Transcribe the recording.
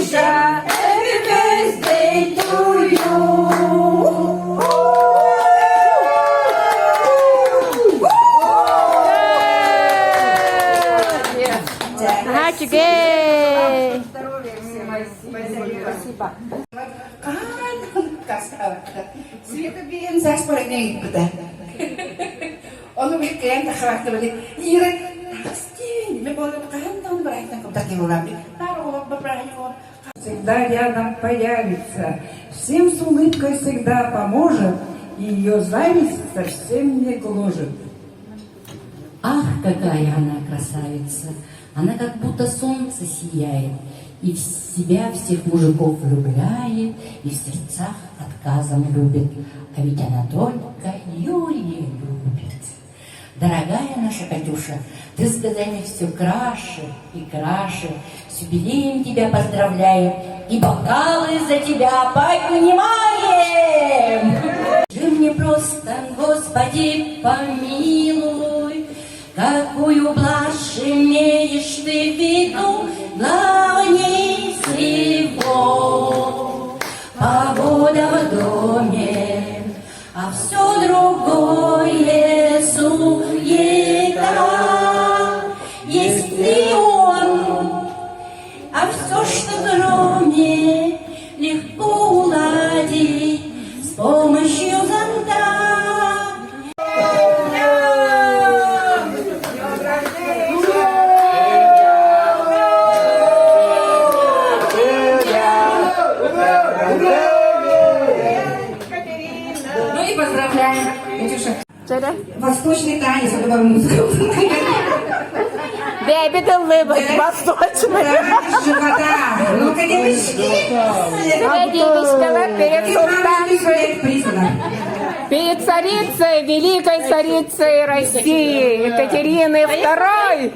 Катюша, happy birthday to you. Гачки! Спасибо. Света bien zes voor het nemen. Ono weer kent, dan graag te willen. Hier, Настя, мы будем каждому брать на такие уровни. Народ, бабранько. Всегда рядом появится, всем с улыбкой всегда поможет, и ее зависть совсем не гложет. Ах, какая она красавица! Она как будто солнце сияет, и в себя всех мужиков влюбляет, и в сердцах отказом любит. А ведь она только Юрия любит. Дорогая наша Катюша, ты с годами все краше и краше. С юбилеем тебя поздравляем, и бокалы за тебя поднимаем. Скажи мне просто, Господи, помилуй, какую блажь имеешь ты в виду, главней всего. Погода в доме, а все другое суета. Есть ли он, а все, что кроме, легко уладить с помощью зонта. Ну и поздравляем, Катюша. Что-то? Восточный танец, это музыка. Бэби, ты улыбок восточный. Живота. Ну-ка, девочки. Девочка, перед султаншей, Признана. перед царицей, великой царицей России, Екатерины II.